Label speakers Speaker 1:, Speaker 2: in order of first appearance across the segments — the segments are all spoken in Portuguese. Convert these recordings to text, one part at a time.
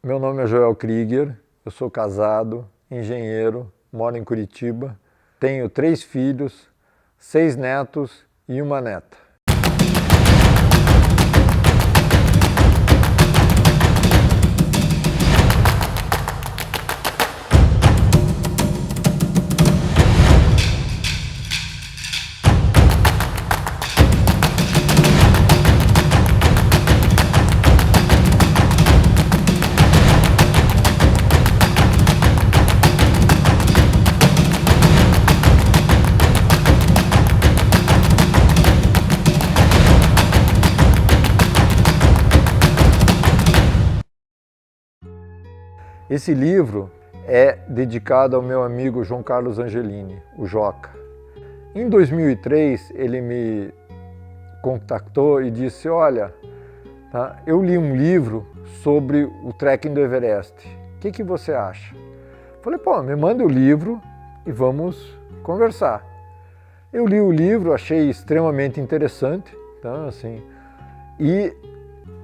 Speaker 1: Meu nome é Joel Krieger, eu sou casado, engenheiro, moro em Curitiba, tenho 3 filhos, 6 netos e uma neta. Esse livro é dedicado ao meu amigo João Carlos Angelini, o Joca. Em 2003, ele me contactou e disse: olha, eu li um livro sobre o trekking do Everest. O que você acha? Falei: pô, me manda o livro e vamos conversar. Eu li o livro, achei extremamente interessante, e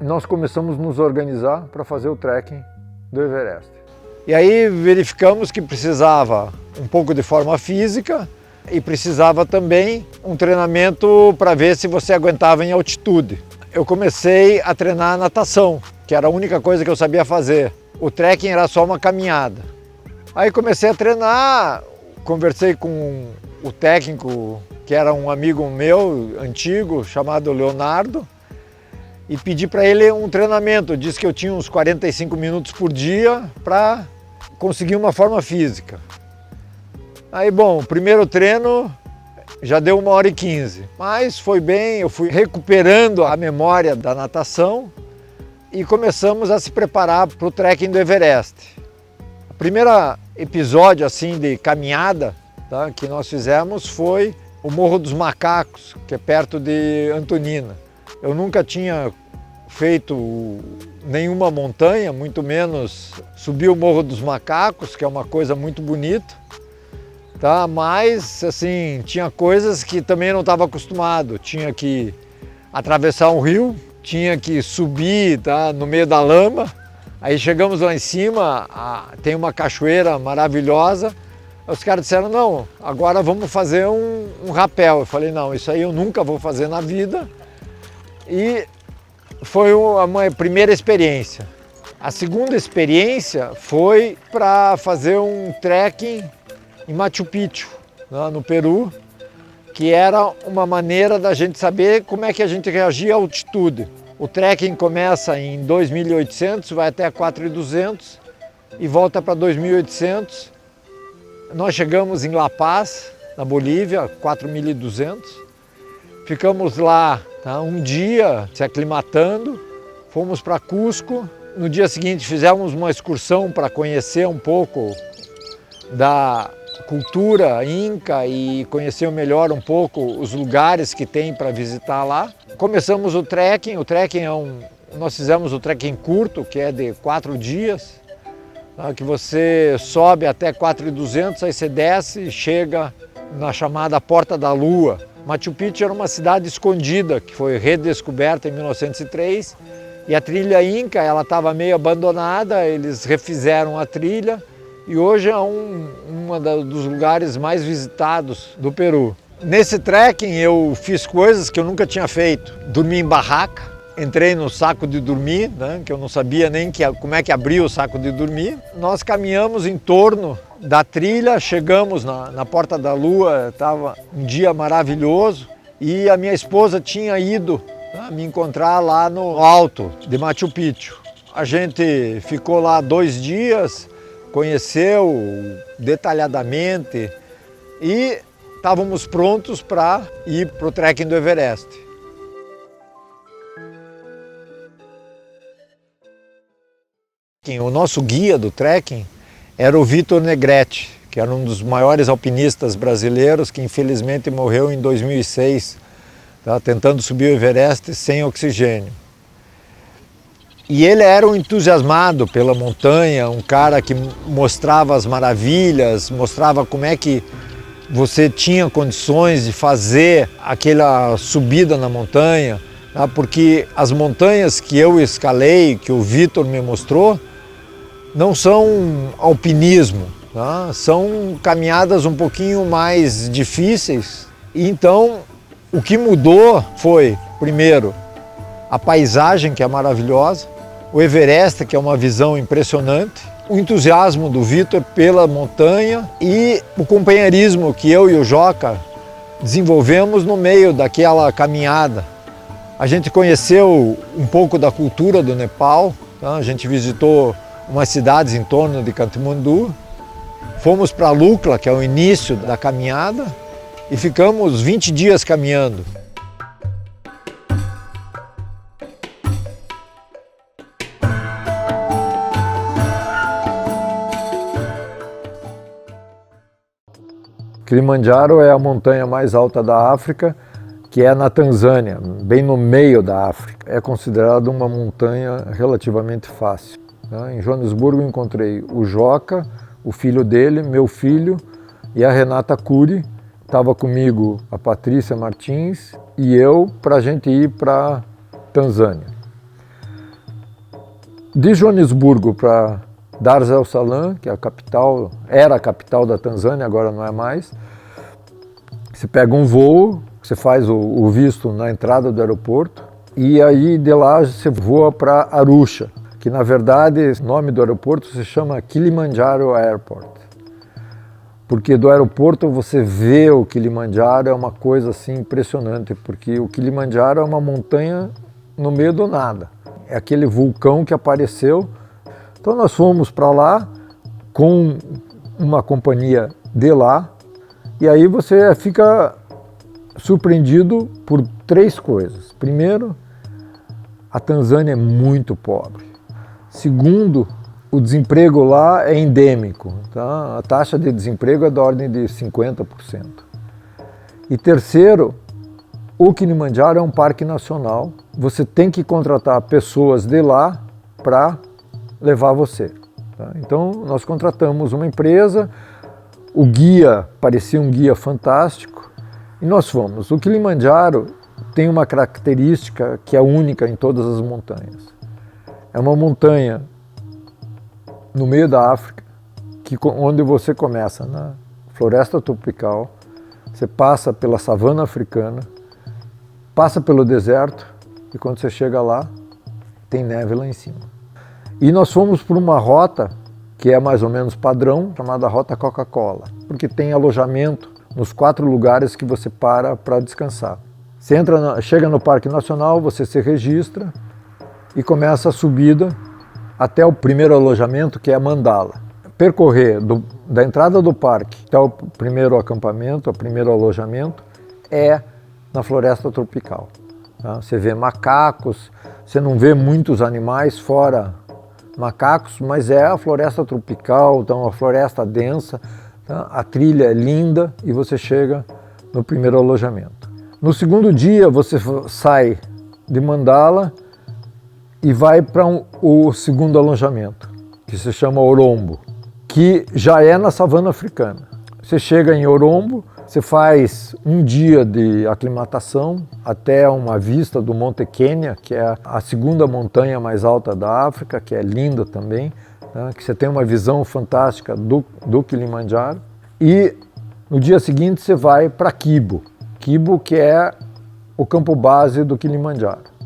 Speaker 1: nós começamos a nos organizar para fazer o trekking do Everest. E aí verificamos que precisava um pouco de forma física e precisava também um treinamento para ver se você aguentava em altitude. Eu comecei a treinar natação, que era a única coisa que eu sabia fazer. O trekking era só uma caminhada. Aí comecei a treinar, conversei com o técnico, que era um amigo meu, antigo, chamado Leonardo, e pedi para ele um treinamento. Disse que eu tinha uns 45 minutos por dia para conseguir uma forma física. Aí, bom, o primeiro treino já deu 1h15, mas foi bem, eu fui recuperando a memória da natação e começamos a se preparar para o trekking do Everest. O primeiro episódio assim de caminhada que nós fizemos foi o Morro dos Macacos, que é perto de Antonina. Eu nunca tinha feito nenhuma montanha, muito menos subir o Morro dos Macacos, que é uma coisa muito bonita, mas assim, tinha coisas que também não estava acostumado. Tinha que atravessar um rio, tinha que subir no meio da lama. Aí chegamos lá em cima, tem uma cachoeira maravilhosa. Os caras disseram: não, agora vamos fazer um rapel. Eu falei: não, isso aí eu nunca vou fazer na vida. E foi a minha primeira experiência. A segunda experiência foi para fazer um trekking em Machu Picchu, no Peru, que era uma maneira da gente saber como é que a gente reagia à altitude. O trekking começa em 2.800, vai até 4.200 e volta para 2.800. Nós chegamos em La Paz, na Bolívia, 4.200. Ficamos lá um dia se aclimatando, fomos para Cusco. No dia seguinte fizemos uma excursão para conhecer um pouco da cultura inca e conhecer melhor um pouco os lugares que tem para visitar lá. Começamos o trekking nós fizemos o trekking curto, que é de 4 dias, que você sobe até 4.200, aí você desce e chega na chamada Porta da Lua. Machu Picchu era uma cidade escondida, que foi redescoberta em 1903, e a trilha Inca estava meio abandonada, eles refizeram a trilha e hoje é dos lugares mais visitados do Peru. Nesse trekking eu fiz coisas que eu nunca tinha feito. Dormi em barraca, entrei no saco de dormir, que eu não sabia nem como é que abria o saco de dormir. Nós caminhamos em torno da trilha, chegamos na Porta da Lua, estava um dia maravilhoso e a minha esposa tinha ido me encontrar lá no alto de Machu Picchu. A gente ficou lá 2 dias, conheceu detalhadamente e estávamos prontos para ir para o trekking do Everest. O nosso guia do trekking era o Vitor Negretti, que era um dos maiores alpinistas brasileiros, que infelizmente morreu em 2006, tentando subir o Everest sem oxigênio. E ele era um entusiasmado pela montanha, um cara que mostrava as maravilhas, mostrava como é que você tinha condições de fazer aquela subida na montanha, porque as montanhas que eu escalei, que o Vitor me mostrou, não são alpinismo, tá? São caminhadas um pouquinho mais difíceis. Então, o que mudou foi, primeiro, a paisagem, que é maravilhosa, o Everest, que é uma visão impressionante, o entusiasmo do Vitor pela montanha e o companheirismo que eu e o Joca desenvolvemos no meio daquela caminhada. A gente conheceu um pouco da cultura do Nepal, tá? A gente visitou umas cidades em torno de Katmandu, fomos para Lukla, que é o início da caminhada, e ficamos 20 dias caminhando. Kilimanjaro é a montanha mais alta da África, que é na Tanzânia, bem no meio da África. É considerada uma montanha relativamente fácil. Em Joanesburgo encontrei o Joca, o filho dele, meu filho e a Renata Cury. Estava comigo a Patrícia Martins e eu para a gente ir para Tanzânia. De Joanesburgo para Dar es Salaam, que é a capital, era a capital da Tanzânia, agora não é mais. Você pega um voo, você faz o visto na entrada do aeroporto e aí de lá você voa para Arusha, que na verdade o nome do aeroporto se chama Kilimanjaro Airport. Porque do aeroporto você vê o Kilimanjaro, é uma coisa assim impressionante, porque o Kilimanjaro é uma montanha no meio do nada. É aquele vulcão que apareceu. Então nós fomos para lá com uma companhia de lá e aí você fica surpreendido por três coisas. Primeiro, a Tanzânia é muito pobre. Segundo, o desemprego lá é endêmico, tá? A taxa de desemprego é da ordem de 50%. E terceiro, o Kilimanjaro é um parque nacional. Você tem que contratar pessoas de lá para levar você. Tá? Então nós contratamos uma empresa, o guia parecia um guia fantástico e nós fomos. O Kilimanjaro tem uma característica que é única em todas as montanhas. É uma montanha no meio da África, onde você começa na floresta tropical, você passa pela savana africana, passa pelo deserto e quando você chega lá, tem neve lá em cima. E nós fomos por uma rota que é mais ou menos padrão, chamada Rota Coca-Cola, porque tem alojamento nos 4 lugares que você para descansar. Você chega no Parque Nacional, você se registra e começa a subida até o primeiro alojamento, que é Mandala. Percorrer da entrada do parque até o primeiro acampamento, o primeiro alojamento, é na floresta tropical. Tá? Você vê macacos, você não vê muitos animais fora macacos, mas é a floresta tropical, então uma floresta densa, tá? A trilha é linda e você chega no primeiro alojamento. No segundo dia você sai de Mandala e vai para o segundo alojamento, que se chama Orombo, que já é na savana africana. Você chega em Orombo, você faz um dia de aclimatação até uma vista do Monte Kenya, que é a segunda montanha mais alta da África, que é linda também, né? Que você tem uma visão fantástica do Kilimanjaro. E no dia seguinte você vai para Kibo. Kibo, que é o campo base do Kilimanjaro.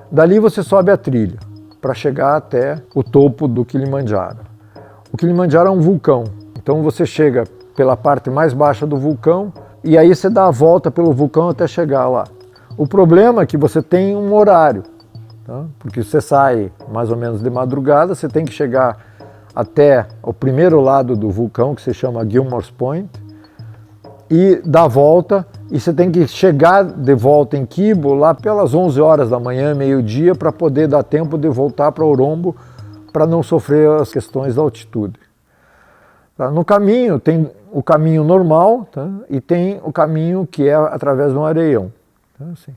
Speaker 1: Dali você sobe a trilha para chegar até o topo do Kilimanjaro. O Kilimanjaro é um vulcão, então você chega pela parte mais baixa do vulcão e aí você dá a volta pelo vulcão até chegar lá. O problema é que você tem um horário, tá? Porque você sai mais ou menos de madrugada, você tem que chegar até o primeiro lado do vulcão, que se chama Gilmore's Point, e dar a volta. E você tem que chegar de volta em Kibo lá pelas 11 horas da manhã, meio-dia, para poder dar tempo de voltar para Orombo, para não sofrer as questões da altitude. Tá? No caminho, tem o caminho normal, tá? E tem o caminho que é através de um areião. Tá? Assim.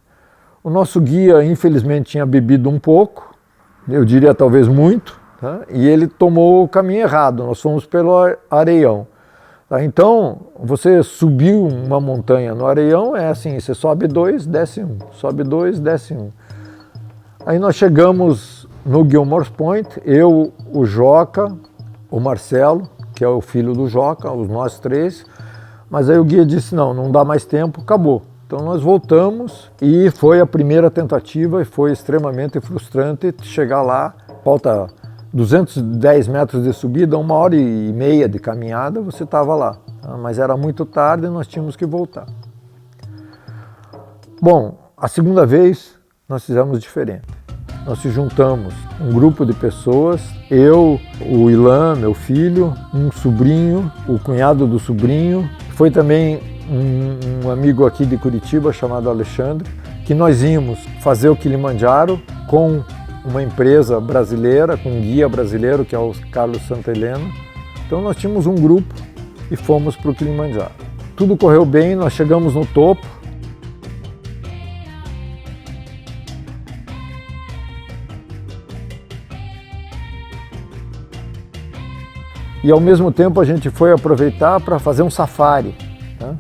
Speaker 1: O nosso guia, infelizmente, tinha bebido um pouco, eu diria talvez muito, tá? E ele tomou o caminho errado, nós fomos pelo areião. Tá? Então, você subiu uma montanha no Areião, é assim, você sobe 2, desce 1, sobe 2, desce 1. Aí nós chegamos no Gilmore's Point, eu, o Joca, o Marcelo, que é o filho do Joca, os nós três, mas aí o guia disse, não dá mais tempo, acabou. Então nós voltamos e foi a primeira tentativa e foi extremamente frustrante chegar lá, falta 210 metros de subida, 1h30 de caminhada, você estava lá. Mas era muito tarde e nós tínhamos que voltar. Bom, a segunda vez nós fizemos diferente. Nós se juntamos um grupo de pessoas, eu, o Ilan, meu filho, um sobrinho, o cunhado do sobrinho, foi também um amigo aqui de Curitiba chamado Alexandre, que nós íamos fazer o Kilimanjaro com uma empresa brasileira, com um guia brasileiro, que é o Carlos Santa Helena. Então nós tínhamos um grupo e fomos para o Kilimanjaro. Tudo correu bem, nós chegamos no topo. E ao mesmo tempo a gente foi aproveitar para fazer um safari, né?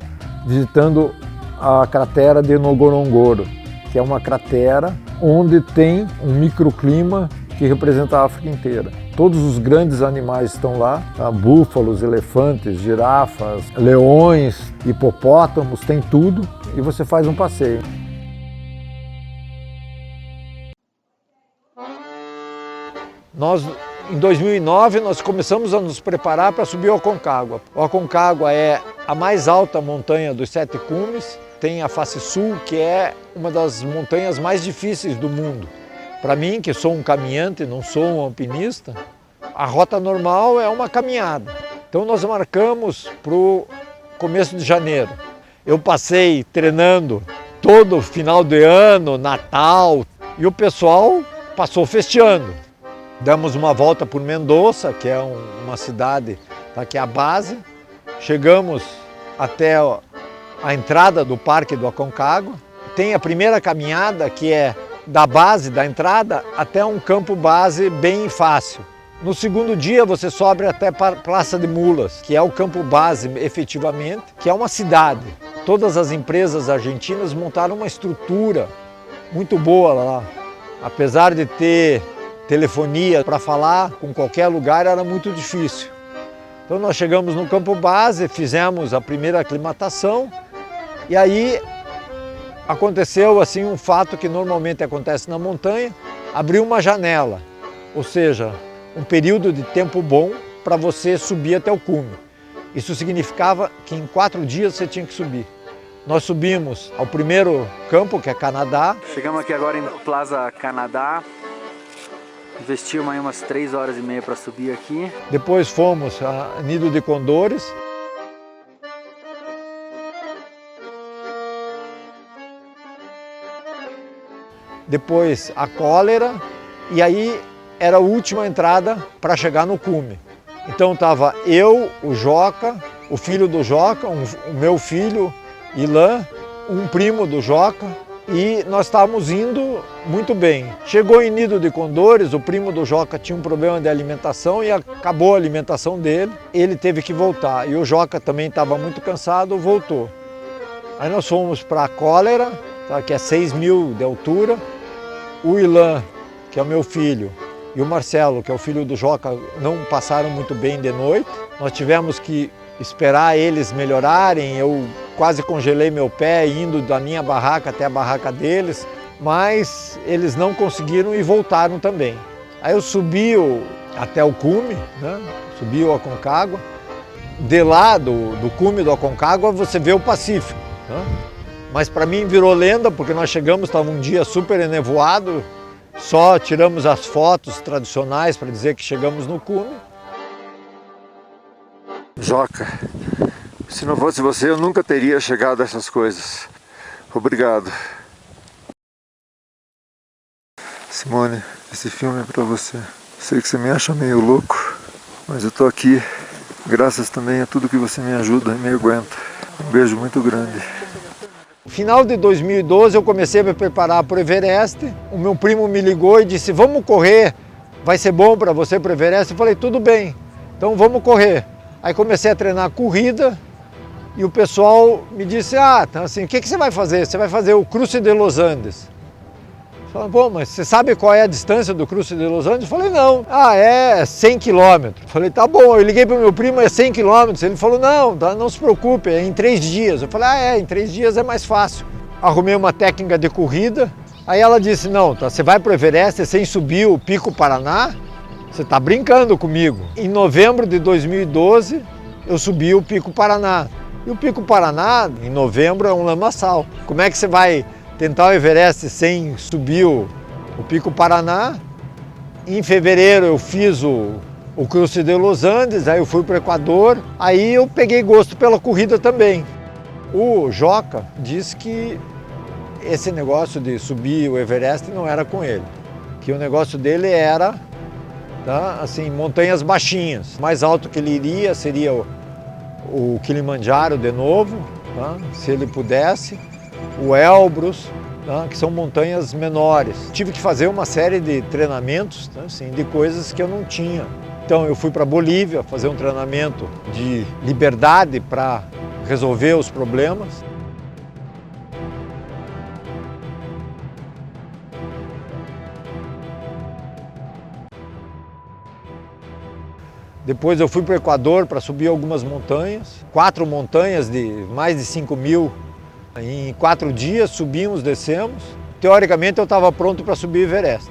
Speaker 1: Visitando a cratera de Ngorongoro, que é uma cratera onde tem um microclima que representa a África inteira. Todos os grandes animais estão lá, tá? Búfalos, elefantes, girafas, leões, hipopótamos, tem tudo, e você faz um passeio. Em 2009, nós começamos a nos preparar para subir o Aconcagua. O Aconcagua é a mais alta montanha dos 7 cumes, tem a face sul, que é uma das montanhas mais difíceis do mundo. Para mim, que sou um caminhante, não sou um alpinista, a rota normal é uma caminhada. Então nós marcamos para o começo de janeiro. Eu passei treinando todo final de ano, Natal, e o pessoal passou festeando. Damos uma volta por Mendoza, que é uma cidade, tá, que é a base. Chegamos até a entrada do Parque do Aconcagua. Tem a primeira caminhada, que é da base, da entrada, até um campo base bem fácil. No segundo dia você sobe até a Praça de Mulas, que é o campo base efetivamente, que é uma cidade. Todas as empresas argentinas montaram uma estrutura muito boa lá. Apesar de ter telefonia para falar com qualquer lugar, era muito difícil. Então nós chegamos no campo base, fizemos a primeira aclimatação e aí aconteceu assim um fato que normalmente acontece na montanha, abriu uma janela, ou seja, um período de tempo bom para você subir até o cume. Isso significava que em 4 dias você tinha que subir. Nós subimos ao primeiro campo, que é Canadá.
Speaker 2: Chegamos aqui agora em Plaza Canadá. Investimos aí umas 3h30 para subir aqui.
Speaker 1: Depois fomos a Nido de Condores. Depois a Cólera. E aí era a última entrada para chegar no cume. Então estava eu, o Joca, o filho do Joca, o meu filho, Ilan, um primo do Joca. E nós estávamos indo muito bem. Chegou em Nido de Condores, o primo do Joca tinha um problema de alimentação e acabou a alimentação dele. Ele teve que voltar e o Joca também estava muito cansado, voltou. Aí nós fomos para a Cólera, tá, que é 6.000 de altura. O Ilan, que é o meu filho, e o Marcelo, que é o filho do Joca, não passaram muito bem de noite. Nós tivemos que esperar eles melhorarem. Eu quase congelei meu pé indo da minha barraca até a barraca deles, mas eles não conseguiram e voltaram também. Aí eu subi até o cume, né? Subi o Aconcagua. De lá do cume do Aconcagua você vê o Pacífico, né? Mas para mim virou lenda, porque nós chegamos, estava um dia super enevoado, só tiramos as fotos tradicionais para dizer que chegamos no cume.
Speaker 3: Joca, se não fosse você, eu nunca teria chegado a essas coisas. Obrigado. Simone, esse filme é pra você. Sei que você me acha meio louco, mas eu tô aqui graças também a tudo que você me ajuda e me aguenta. Um beijo muito grande.
Speaker 1: No final de 2012 eu comecei a me preparar para o Everest. O meu primo me ligou e disse, vamos correr, vai ser bom para você para o Everest. Eu falei, tudo bem, então vamos correr. Aí comecei a treinar corrida e o pessoal me disse, tá, assim, o que você vai fazer? Você vai fazer o Cruce de Los Andes. Falei, bom, mas você sabe qual é a distância do Cruce de Los Andes? Falei, não. É 100 quilômetros. Falei, tá bom. Eu liguei para o meu primo, é 100 quilômetros. Ele falou, não, tá, não se preocupe, é em 3 dias. Eu falei, em 3 dias é mais fácil. Arrumei uma técnica de corrida. Aí ela disse, não, tá, você vai para o Everest sem subir o Pico Paraná? Você está brincando comigo. Em novembro de 2012, eu subi o Pico Paraná. E o Pico Paraná, em novembro, é um lamaçal. Como é que você vai tentar o Everest sem subir o Pico Paraná? Em fevereiro eu fiz o Cruce de Los Andes, aí eu fui para o Equador, aí eu peguei gosto pela corrida também. O Joca disse que esse negócio de subir o Everest não era com ele, que o negócio dele era, tá, assim, montanhas baixinhas. O mais alto que ele iria seria o Kilimanjaro de novo, tá, se ele pudesse. O Elbrus, tá, que são montanhas menores. Tive que fazer uma série de treinamentos, tá, assim, de coisas que eu não tinha. Então eu fui para Bolívia fazer um treinamento de liberdade para resolver os problemas. Depois eu fui para o Equador para subir algumas montanhas, 4 montanhas de mais de 5.000. Em 4 dias subimos, descemos. Teoricamente eu estava pronto para subir o Everest.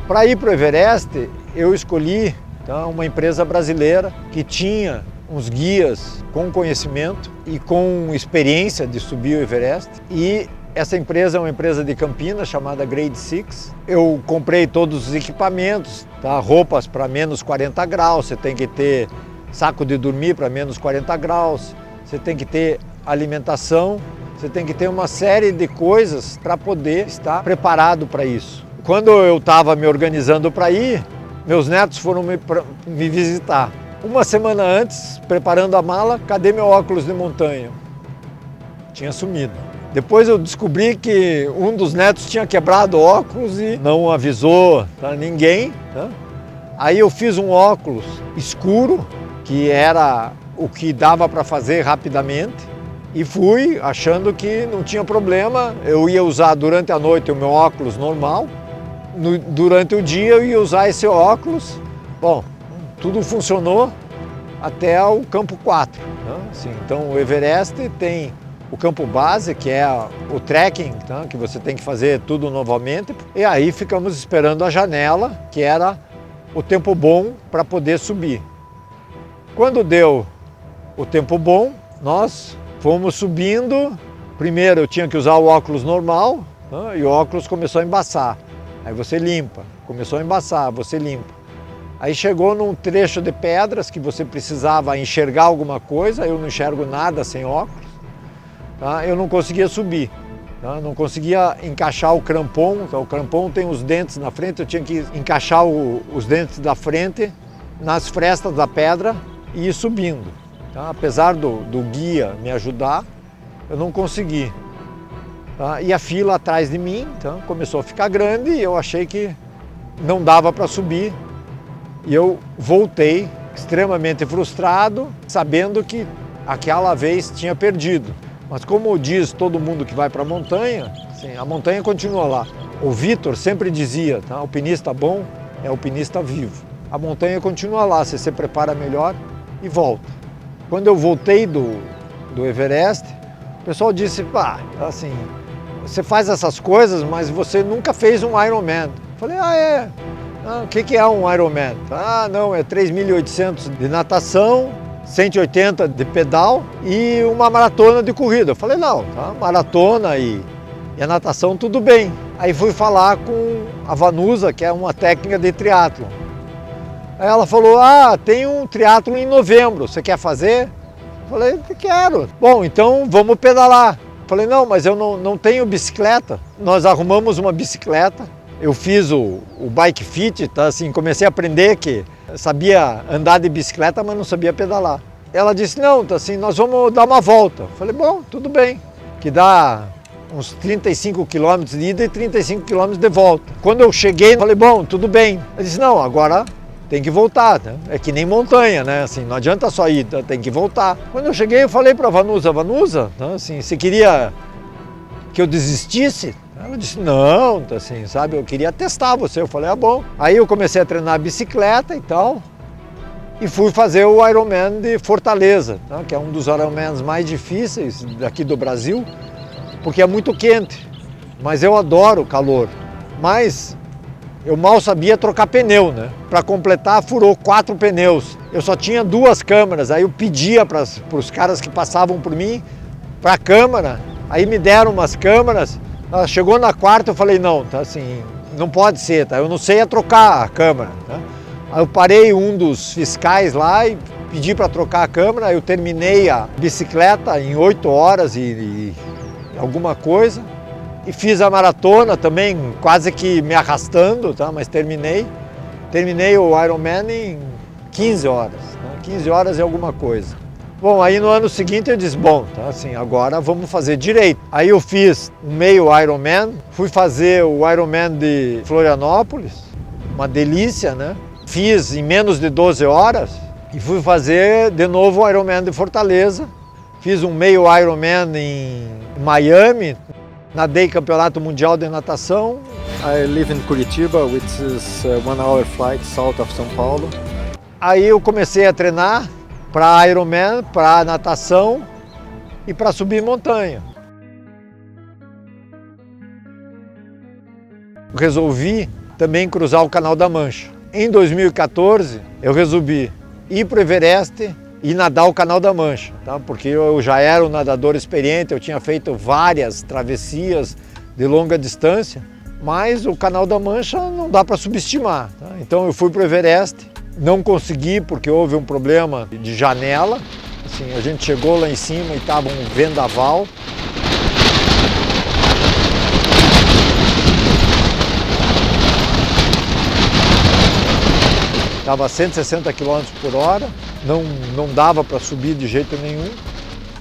Speaker 1: Para ir para o Everest, eu escolhi, tá, uma empresa brasileira que tinha uns guias com conhecimento e com experiência de subir o Everest. E essa empresa é uma empresa de Campinas chamada Grade 6. Eu comprei todos os equipamentos, tá? Roupas para menos 40 graus, você tem que ter saco de dormir para menos 40 graus, você tem que ter alimentação, você tem que ter uma série de coisas para poder estar preparado para isso. Quando eu estava me organizando para ir, meus netos foram me visitar. Uma semana antes, preparando a mala, cadê meu óculos de montanha? Tinha sumido. Depois eu descobri que um dos netos tinha quebrado o óculos e não avisou, tá, ninguém. Tá? Aí eu fiz um óculos escuro, que era o que dava para fazer rapidamente, e fui achando que não tinha problema. Eu ia usar durante a noite o meu óculos normal, durante o dia eu ia usar esse óculos. Bom, tudo funcionou até o campo 4. Né? Assim, então o Everest tem o campo base, que é o trekking, tá? Que você tem que fazer tudo novamente. E aí ficamos esperando a janela, que era o tempo bom para poder subir. Quando deu o tempo bom, nós fomos subindo. Primeiro eu tinha que usar o óculos normal, tá? E o óculos começou a embaçar. Aí você limpa, começou a embaçar, você limpa. Aí chegou num trecho de pedras que você precisava enxergar alguma coisa, eu não enxergo nada sem óculos, tá? Eu não conseguia subir, tá? Não conseguia encaixar o crampon, então, o crampon tem os dentes na frente, eu tinha que encaixar os dentes da frente nas frestas da pedra e ir subindo. Tá? Apesar do guia me ajudar, eu não consegui. Tá? E a fila atrás de mim, então, começou a ficar grande e eu achei que não dava para subir. E eu voltei extremamente frustrado, sabendo que aquela vez tinha perdido. Mas como diz todo mundo que vai para a montanha, assim, a montanha continua lá. O Vitor sempre dizia, tá? Alpinista bom é alpinista vivo. A montanha continua lá, você se prepara melhor e volta. Quando eu voltei do Everest, o pessoal disse, assim, você faz essas coisas, mas você nunca fez um Ironman. Eu falei, é? O que é um Ironman? Não, é 3.800 de natação, 180 de pedal e uma maratona de corrida. Eu falei, não, tá? Maratona e a natação tudo bem. Aí fui falar com a Vanusa, que é uma técnica de triatlon. Aí ela falou, tem um triatlon em novembro, você quer fazer? Eu falei, quero. Bom, então vamos pedalar. Eu falei, não, mas eu não tenho bicicleta. Nós arrumamos uma bicicleta. Eu fiz o bike fit, tá? Assim, comecei a aprender que sabia andar de bicicleta, mas não sabia pedalar. Ela disse, não, tá, assim, nós vamos dar uma volta. Eu falei, bom, tudo bem, que dá uns 35 quilômetros de ida e 35 quilômetros de volta. Quando eu cheguei, eu falei, bom, tudo bem. Ele disse, não, agora tem que voltar, né? É que nem montanha, né? Assim, não adianta só ir, tem que voltar. Quando eu cheguei, eu falei para a Vanusa, né? Assim, você queria que eu desistisse? Ela disse, não, assim, sabe, eu queria testar você. Eu falei, ah, bom. Aí eu comecei a treinar bicicleta e tal, e fui fazer o Ironman de Fortaleza, tá? Que é um dos Ironmans mais difíceis daqui do Brasil, porque é muito quente, mas eu adoro o calor. Mas eu mal sabia trocar pneu, né? Para completar, furou 4 pneus. Eu só tinha 2 câmeras, aí eu pedia para os caras que passavam por mim, para a câmera, aí me deram umas câmeras. Chegou na 4ª, eu falei, não, tá assim, não pode ser, tá? Eu não sei trocar a câmera, tá? Aí eu parei um dos fiscais lá e pedi para trocar a câmera, eu terminei a bicicleta em 8 horas e alguma coisa. E fiz a maratona também, quase que me arrastando, tá? Mas terminei. Terminei o Ironman em 15 horas, né? 15 horas e alguma coisa. Bom, aí no ano seguinte eu disse, bom, tá, assim, agora vamos fazer direito. Aí eu fiz um meio Ironman, fui fazer o Ironman de Florianópolis, uma delícia, né? Fiz em menos de 12 horas e fui fazer de novo o Ironman de Fortaleza. Fiz um meio Ironman em Miami, nadei campeonato mundial de natação.
Speaker 4: I live in Curitiba, which is a 1-hour flight south of São Paulo.
Speaker 1: Aí eu comecei a treinar para Ironman, para natação e para subir montanha. Resolvi também cruzar o Canal da Mancha. Em 2014, eu resolvi ir para o Everest e nadar o Canal da Mancha, tá? Porque eu já era um nadador experiente, eu tinha feito várias travessias de longa distância, mas o Canal da Mancha não dá para subestimar, tá? Então eu fui para o Everest, não consegui porque houve um problema de janela, assim, a gente chegou lá em cima e estava um vendaval. Estava a 160 km por hora, não dava para subir de jeito nenhum.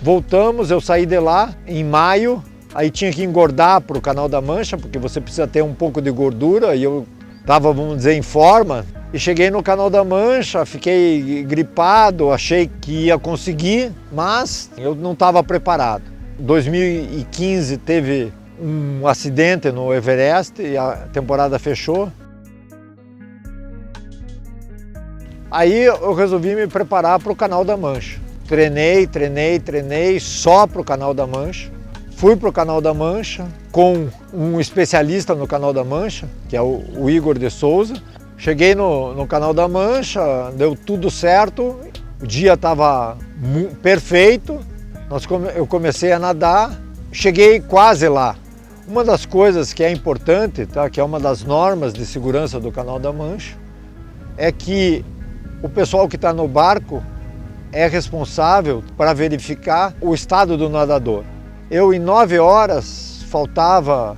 Speaker 1: Voltamos, eu saí de lá em maio, aí tinha que engordar para o Canal da Mancha, porque você precisa ter um pouco de gordura, e eu estava, vamos dizer, em forma. E cheguei no Canal da Mancha, fiquei gripado, achei que ia conseguir, mas eu não estava preparado. Em 2015 teve um acidente no Everest e a temporada fechou. Aí eu resolvi me preparar para o Canal da Mancha. Treinei só para o Canal da Mancha. Fui para o Canal da Mancha com um especialista no Canal da Mancha, que é o Igor de Souza. Cheguei no Canal da Mancha, deu tudo certo, o dia estava perfeito, eu comecei a nadar, cheguei quase lá. Uma das coisas que é importante, tá, que é uma das normas de segurança do Canal da Mancha, é que o pessoal que está no barco é responsável para verificar o estado do nadador. Eu, em 9 horas, faltava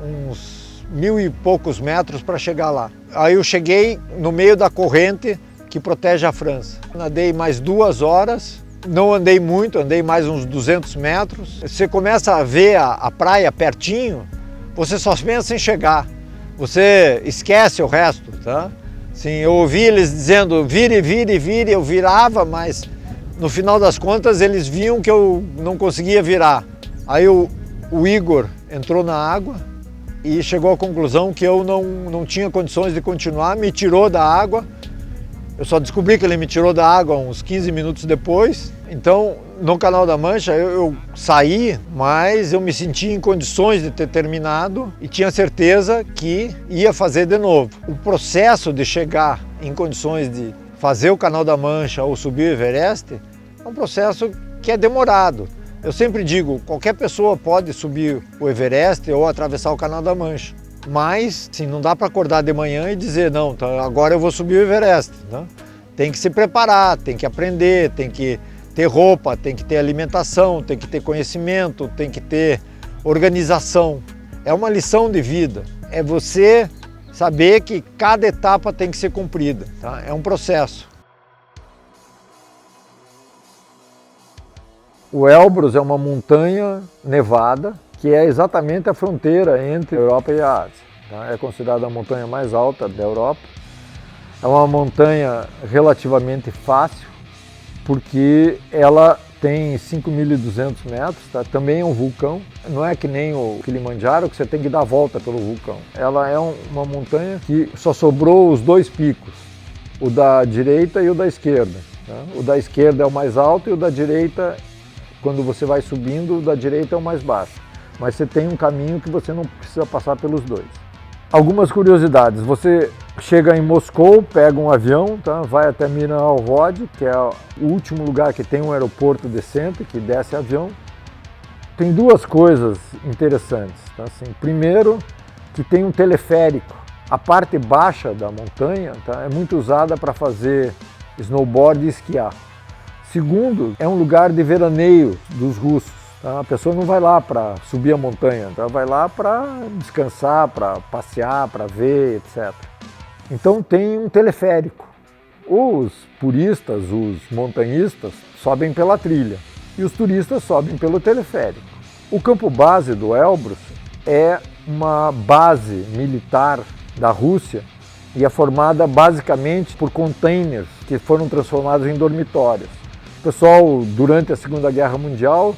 Speaker 1: uns 1000 e poucos metros para chegar lá. Aí eu cheguei no meio da corrente que protege a França. Nadei mais 2 horas, não andei muito, andei mais uns 200 metros. Você começa a ver a praia pertinho, você só pensa em chegar. Você esquece o resto, tá? Sim, eu ouvi eles dizendo, vire, eu virava, mas no final das contas eles viam que eu não conseguia virar. Aí o Igor entrou na água e chegou à conclusão que eu não tinha condições de continuar, me tirou da água. Eu só descobri que ele me tirou da água uns 15 minutos depois. Então, no Canal da Mancha, eu saí, mas eu me senti em condições de ter terminado e tinha certeza que ia fazer de novo. O processo de chegar em condições de fazer o Canal da Mancha ou subir o Everest é um processo que é demorado. Eu sempre digo, qualquer pessoa pode subir o Everest ou atravessar o Canal da Mancha. Mas, assim, não dá para acordar de manhã e dizer, não, tá, agora eu vou subir o Everest. Né? Tem que se preparar, tem que aprender, tem que ter roupa, tem que ter alimentação, tem que ter conhecimento, tem que ter organização. É uma lição de vida. É você saber que cada etapa tem que ser cumprida. Tá? É um processo. O Elbrus é uma montanha nevada, que é exatamente a fronteira entre a Europa e a Ásia. Tá? É considerada a montanha mais alta da Europa. É uma montanha relativamente fácil, porque ela tem 5.200 metros, tá? Também é um vulcão. Não é que nem o Kilimanjaro, que você tem que dar a volta pelo vulcão. Ela é uma montanha que só sobrou os dois picos, o da direita e o da esquerda. Tá? O da esquerda é o mais alto e o da direita, quando você vai subindo, o da direita é o mais baixo. Mas você tem um caminho que você não precisa passar pelos dois. Algumas curiosidades. Você chega em Moscou, pega um avião, tá? Vai até Miral-Vod, que é o último lugar que tem um aeroporto decente, que desce avião. Tem duas coisas interessantes. Tá? Assim, primeiro, que tem um teleférico. A parte baixa da montanha, tá? É muito usada para fazer snowboard e esquiar. Segundo, é um lugar de veraneio dos russos. Tá? A pessoa não vai lá para subir a montanha, tá? Vai lá para descansar, para passear, para ver, etc. Então tem um teleférico. Os puristas, os montanhistas, sobem pela trilha e os turistas sobem pelo teleférico. O campo base do Elbrus é uma base militar da Rússia e é formada basicamente por containers que foram transformados em dormitórios. O pessoal, durante a Segunda Guerra Mundial,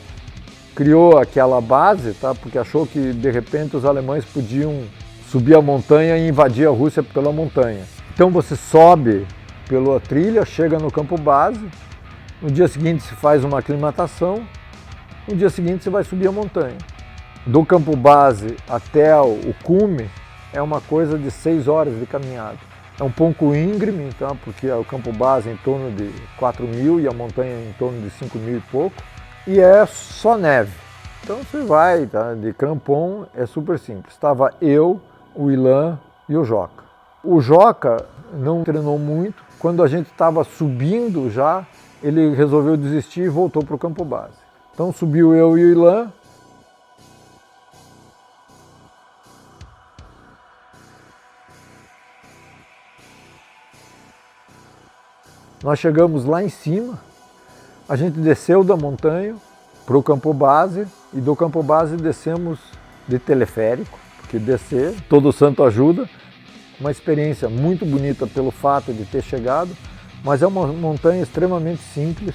Speaker 1: criou aquela base, tá? Porque achou que de repente os alemães podiam subir a montanha e invadir a Rússia pela montanha. Então você sobe pela trilha, chega no campo base, no dia seguinte se faz uma aclimatação, no dia seguinte você vai subir a montanha. Do campo base até o cume é uma coisa de 6 horas de caminhada. É um pouco íngreme, então, porque o campo base é em torno de 4.000 e a montanha é em torno de 5.000 e pouco. E é só neve. Então você vai, tá? De crampon, é super simples. Estava eu, o Ilan e o Joca. O Joca não treinou muito. Quando a gente estava subindo já, ele resolveu desistir e voltou para o campo base. Então subiu eu e o Ilan. Nós chegamos lá em cima. A gente desceu da montanha para o campo base e do campo base descemos de teleférico, porque descer, todo santo ajuda. Uma experiência muito bonita pelo fato de ter chegado, mas é uma montanha extremamente simples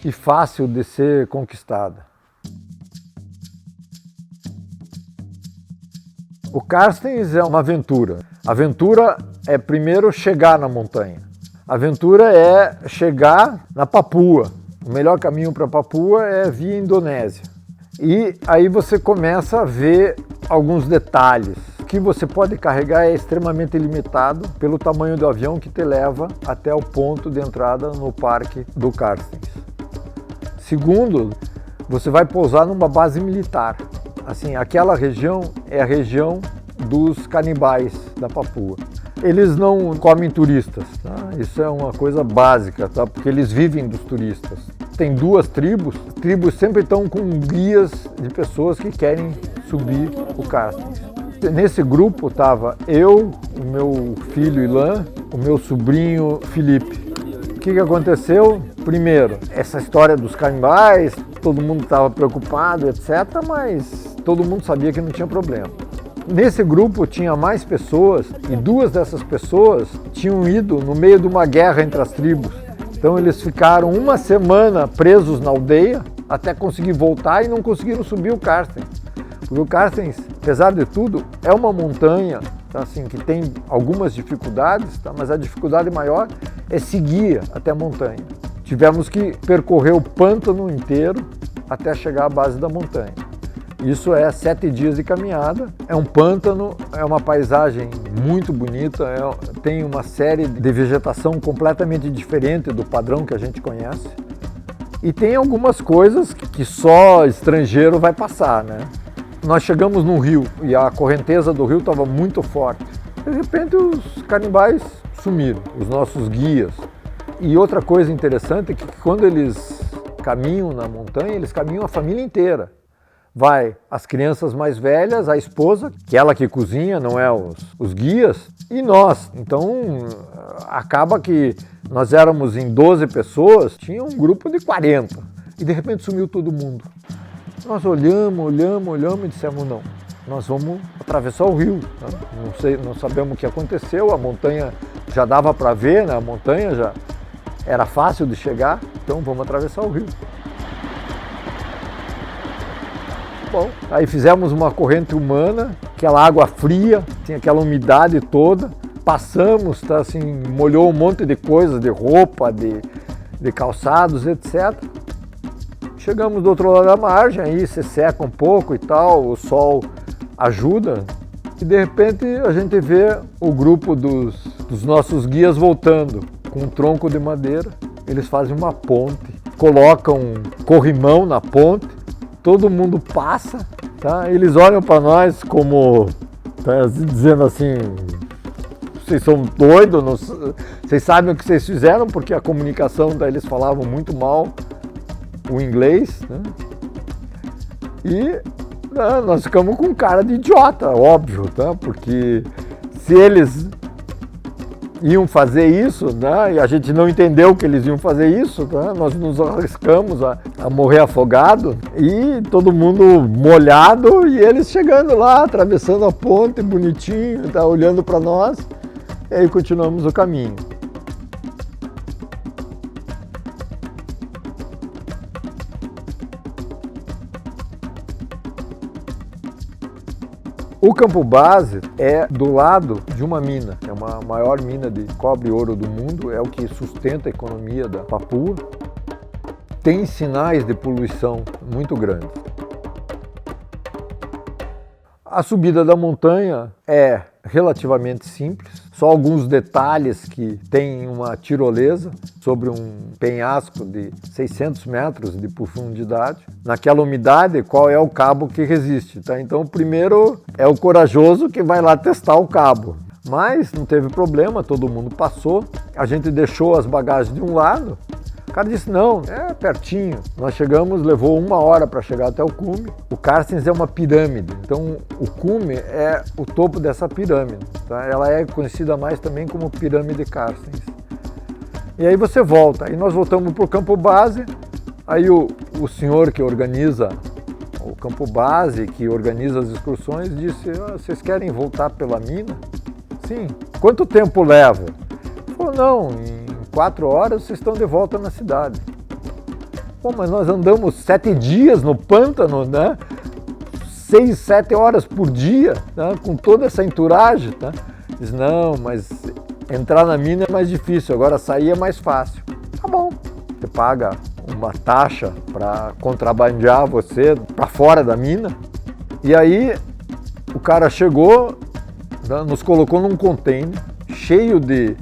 Speaker 1: e fácil de ser conquistada. O Carstens é uma aventura. A aventura é primeiro chegar na montanha. A aventura é chegar na Papua. O melhor caminho para Papua é via Indonésia. E aí você começa a ver alguns detalhes. O que você pode carregar é extremamente limitado pelo tamanho do avião que te leva até o ponto de entrada no parque do Carstens. Segundo, você vai pousar numa base militar. Assim, aquela região é a região dos canibais da Papua. Eles não comem turistas, tá? Isso é uma coisa básica, tá? Porque eles vivem dos turistas. Tem duas tribos sempre estão com guias de pessoas que querem subir o Carstens. Nesse grupo estava eu, o meu filho Ilan, o meu sobrinho Felipe. O que aconteceu? Primeiro, essa história dos canibais, todo mundo estava preocupado, etc., mas todo mundo sabia que não tinha problema. Nesse grupo tinha mais pessoas e duas dessas pessoas tinham ido no meio de uma guerra entre as tribos. Então eles ficaram uma semana presos na aldeia até conseguir voltar e não conseguiram subir o Carstens. Porque o Carstens, apesar de tudo, é uma montanha, tá, assim, que tem algumas dificuldades, tá, mas a dificuldade maior é seguir até a montanha. Tivemos que percorrer o pântano inteiro até chegar à base da montanha. Isso é 7 dias de caminhada, é um pântano, é uma paisagem muito bonita, tem uma série de vegetação completamente diferente do padrão que a gente conhece. E tem algumas coisas que só estrangeiro vai passar, né? Nós chegamos num rio e a correnteza do rio estava muito forte. De repente os canibais sumiram, os nossos guias. E outra coisa interessante é que quando eles caminham na montanha, eles caminham a família inteira. Vai as crianças mais velhas, a esposa, que ela que cozinha, não é os guias, e nós. Então acaba que nós éramos em 12 pessoas, tinha um grupo de 40 e de repente sumiu todo mundo. Nós olhamos e dissemos não, nós vamos atravessar o rio. Não sabemos o que aconteceu, a montanha já dava para ver, né? A montanha já era fácil de chegar, então vamos atravessar o rio. Bom, aí fizemos uma corrente humana, aquela água fria, tinha aquela umidade toda, passamos, tá, assim, molhou um monte de coisas, de roupa, de calçados, etc. Chegamos do outro lado da margem, aí se seca um pouco e tal, o sol ajuda, e de repente a gente vê o grupo dos nossos guias voltando com um tronco de madeira. Eles fazem uma ponte, colocam um corrimão na ponte, todo mundo passa, tá? Eles olham para nós como, tá, dizendo assim, vocês são doidos, vocês sabem o que vocês fizeram, porque a comunicação eles falavam muito mal o inglês, né? E nós ficamos com cara de idiota, óbvio, tá? Porque se eles iam fazer isso, né, e a gente não entendeu que eles iam fazer isso, né, nós nos arriscamos a morrer afogado, e todo mundo molhado, e eles chegando lá, atravessando a ponte, bonitinho, tá, olhando para nós, e aí continuamos o caminho. O campo base é do lado de uma mina, é uma maior mina de cobre e ouro do mundo, é o que sustenta a economia da Papua. Tem sinais de poluição muito grandes. A subida da montanha é relativamente simples, só alguns detalhes que tem uma tirolesa sobre um penhasco de 600 metros de profundidade. Naquela umidade, qual é o cabo que resiste? Tá? Então, o primeiro é o corajoso que vai lá testar o cabo. Mas não teve problema, todo mundo passou. A gente deixou as bagagens de um lado. O cara disse, não, é pertinho. Nós chegamos, levou 1 hora para chegar até o cume. O Carstens é uma pirâmide, então o cume é o topo dessa pirâmide. Tá? Ela é conhecida mais também como pirâmide Carstens. E aí você volta, aí nós voltamos para o campo base, aí o senhor que organiza o campo base, que organiza as excursões, disse, vocês querem voltar pela mina? Sim. Quanto tempo leva? Ele falou, não, em 4 horas vocês estão de volta na cidade. Pô, mas nós andamos 7 dias no pântano, né? 6, 7 horas por dia, né? Com toda essa entourage, tá? Diz, não, mas entrar na mina é mais difícil, agora sair é mais fácil. Tá bom, você paga uma taxa para contrabandear você para fora da mina. E aí o cara chegou, né? Nos colocou num container cheio de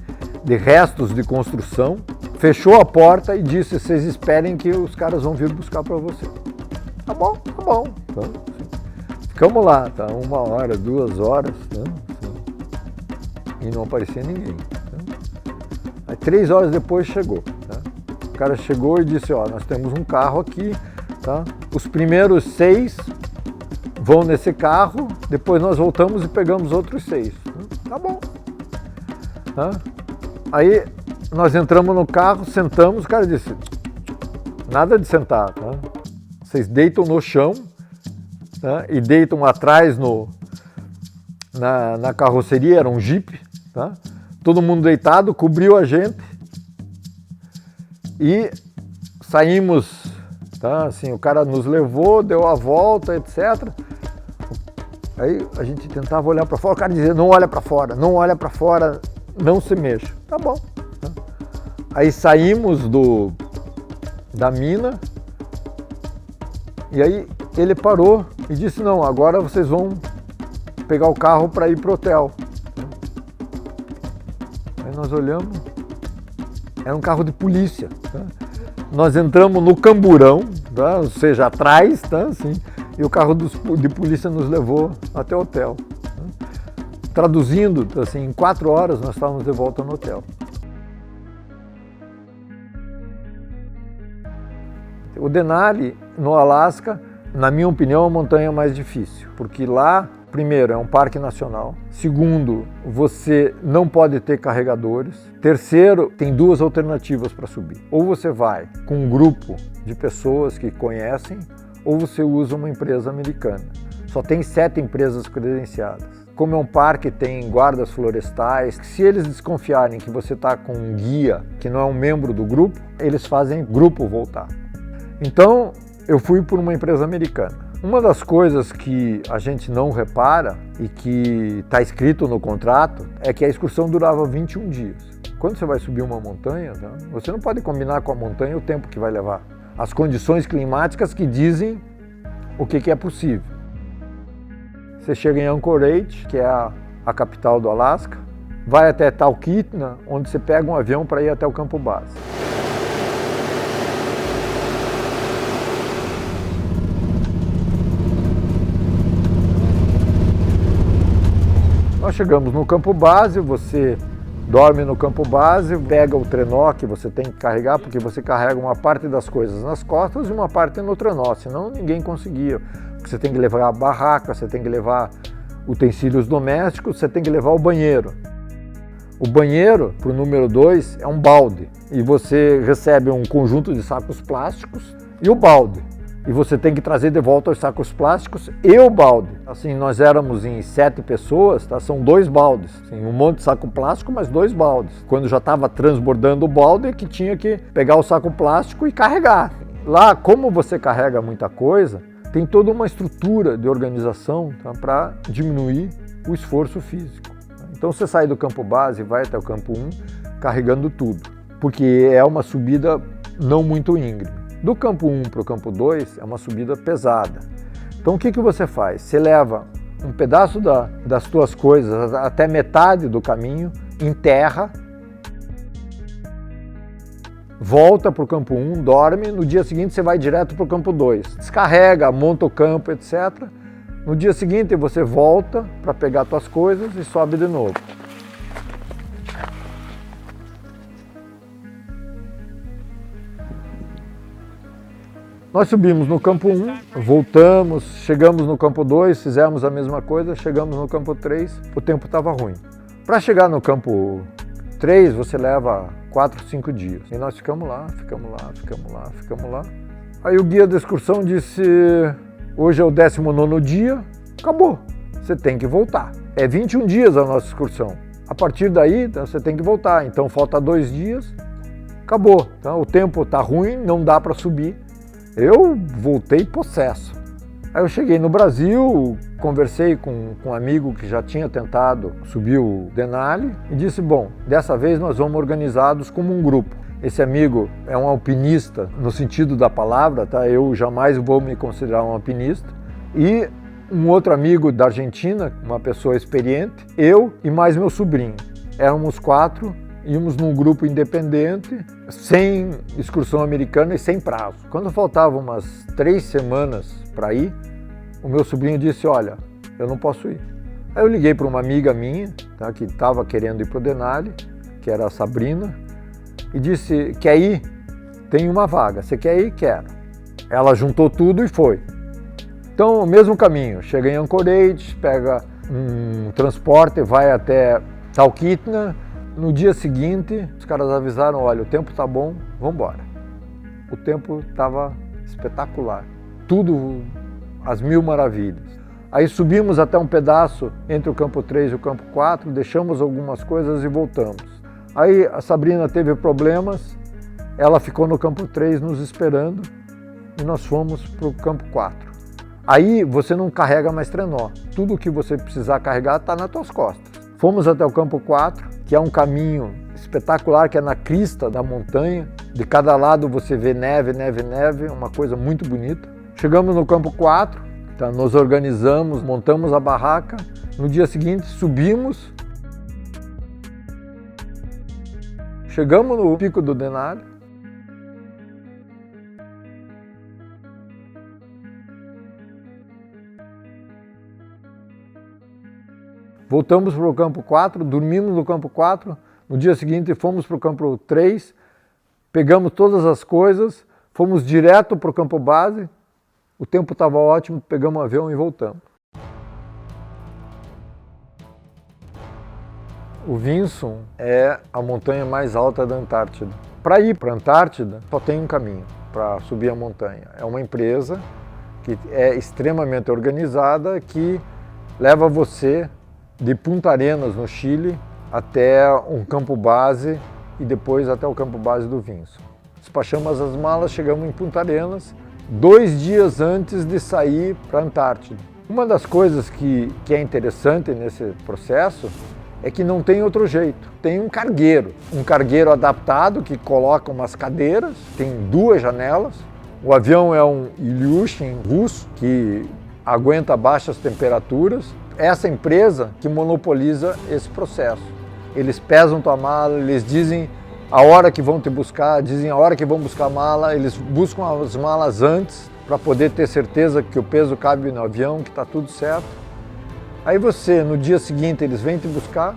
Speaker 1: restos de construção, fechou a porta e disse, vocês esperem que os caras vão vir buscar para você. Tá bom, tá bom. Então, ficamos lá, tá? 1 hora, 2 horas, né? E não aparecia ninguém. Tá? Aí 3 horas depois chegou. Tá? O cara chegou e disse, ó, nós temos um carro aqui, tá? Os primeiros 6 vão nesse carro, depois nós voltamos e pegamos outros 6. Tá bom. Tá? Aí nós entramos no carro, sentamos, o cara disse, nada de sentar, tá? Vocês deitam no chão, tá? E deitam atrás na carroceria, era um Jeep, tá? Todo mundo deitado, cobriu a gente e saímos, tá? Assim, o cara nos levou, deu a volta, etc. Aí a gente tentava olhar para fora, o cara dizia, não olha para fora, não olha para fora, não se mexa. Tá bom. Aí saímos da mina e aí ele parou e disse, não, agora vocês vão pegar o carro para ir pro hotel. Aí nós olhamos, era um carro de polícia. Tá? Nós entramos no camburão, tá? Ou seja, atrás, tá? Assim, e o carro de polícia nos levou até o hotel. Traduzindo, assim, em 4 horas nós estávamos de volta no hotel. O Denali, no Alasca, na minha opinião, é a montanha mais difícil, porque lá, primeiro, é um parque nacional. Segundo, você não pode ter carregadores. Terceiro, tem 2 alternativas para subir. Ou você vai com um grupo de pessoas que conhecem, ou você usa uma empresa americana. Só tem 7 empresas credenciadas. Como é um parque, tem guardas florestais. Se eles desconfiarem que você está com um guia que não é um membro do grupo, eles fazem o grupo voltar. Então, eu fui por uma empresa americana. Uma das coisas que a gente não repara e que está escrito no contrato é que a excursão durava 21 dias. Quando você vai subir uma montanha, tá, você não pode combinar com a montanha o tempo que vai levar. As condições climáticas que dizem o que é possível. Você chega em Anchorage, que é a capital do Alasca, vai até Talkeetna, onde você pega um avião para ir até o campo base. Nós chegamos no campo base, você dorme no campo base, pega o trenó que você tem que carregar, porque você carrega uma parte das coisas nas costas e uma parte no trenó, senão ninguém conseguia. Porque você tem que levar a barraca, você tem que levar utensílios domésticos, você tem que levar o banheiro. O banheiro, para o número 2, é um balde, e você recebe um conjunto de sacos plásticos e o balde. E você tem que trazer de volta os sacos plásticos e o balde. Assim, nós éramos em 7 pessoas, tá? São 2 baldes. Assim, um monte de saco plástico, mas 2 baldes. Quando já estava transbordando o balde, é que tinha que pegar o saco plástico e carregar. Lá, como você carrega muita coisa, tem toda uma estrutura de organização, tá? Para diminuir o esforço físico. Então você sai do campo base e vai até o campo 1 carregando tudo, porque é uma subida não muito íngreme. Do campo 1 para o campo 2 é uma subida pesada. Então o que você faz? Você leva um pedaço das tuas coisas até metade do caminho, enterra, volta para o campo 1, dorme, no dia seguinte você vai direto para o campo 2. Descarrega, monta o campo, etc. No dia seguinte você volta para pegar suas coisas e sobe de novo. Nós subimos no campo 1, voltamos, chegamos no campo 2, fizemos a mesma coisa, chegamos no campo 3, o tempo estava ruim. Para chegar no campo 3, você leva 4, 5 dias. E nós ficamos lá. Aí o guia da excursão disse, hoje é o 19º dia, acabou, você tem que voltar. É 21 dias a nossa excursão. A partir daí, você tem que voltar, então falta 2 dias, acabou. Então, o tempo está ruim, não dá para subir. Eu voltei possesso. Aí eu cheguei no Brasil, conversei com um amigo que já tinha tentado subir o Denali e disse, bom, dessa vez nós vamos organizados como um grupo. Esse amigo é um alpinista no sentido da palavra, tá? Eu jamais vou me considerar um alpinista. E um outro amigo da Argentina, uma pessoa experiente, eu e mais meu sobrinho. Éramos 4, íamos num grupo independente, sem excursão americana e sem prazo. Quando faltavam umas 3 semanas para ir, o meu sobrinho disse, olha, eu não posso ir. Aí eu liguei para uma amiga minha, tá, que estava querendo ir para o Denali, que era a Sabrina, e disse, quer ir? Tem uma vaga, você quer ir? Quero. Ela juntou tudo e foi. Então, o mesmo caminho, chega em Anchorage, pega um transporte, vai até Talkeetna. No dia seguinte, os caras avisaram, olha, o tempo tá bom, vamos embora. O tempo estava espetacular, tudo às mil maravilhas. Aí subimos até um pedaço entre o campo 3 e o campo 4, deixamos algumas coisas e voltamos. Aí a Sabrina teve problemas, ela ficou no campo 3 nos esperando e nós fomos para o campo 4. Aí você não carrega mais trenó, tudo que você precisar carregar está nas tuas costas. Fomos até o campo 4, que é um caminho espetacular, que é na crista da montanha. De cada lado você vê neve, uma coisa muito bonita. Chegamos no campo 4, tá, nos organizamos, montamos a barraca. No dia seguinte subimos, chegamos no pico do Denali. Voltamos para o campo 4, dormimos no campo 4, no dia seguinte fomos para o campo 3, pegamos todas as coisas, fomos direto para o campo base, o tempo estava ótimo, pegamos um avião e voltamos. O Vinson é a montanha mais alta da Antártida. Para ir para a Antártida, só tem um caminho para subir a montanha. É uma empresa que que é extremamente organizada, que leva você de Punta Arenas, no Chile, até um campo base e depois até o campo base do Vinson. Despachamos as malas, chegamos em Punta Arenas 2 dias antes de sair para a Antártida. Uma das coisas que é interessante nesse processo é que não tem outro jeito. Tem um cargueiro adaptado que coloca umas cadeiras, tem 2 janelas. O avião é um Ilyushin russo que aguenta baixas temperaturas. Essa empresa que monopoliza esse processo. Eles pesam tua mala, eles dizem a hora que vão te buscar, dizem a hora que vão buscar a mala, eles buscam as malas antes para poder ter certeza que o peso cabe no avião, que está tudo certo. Aí você, no dia seguinte, eles vêm te buscar,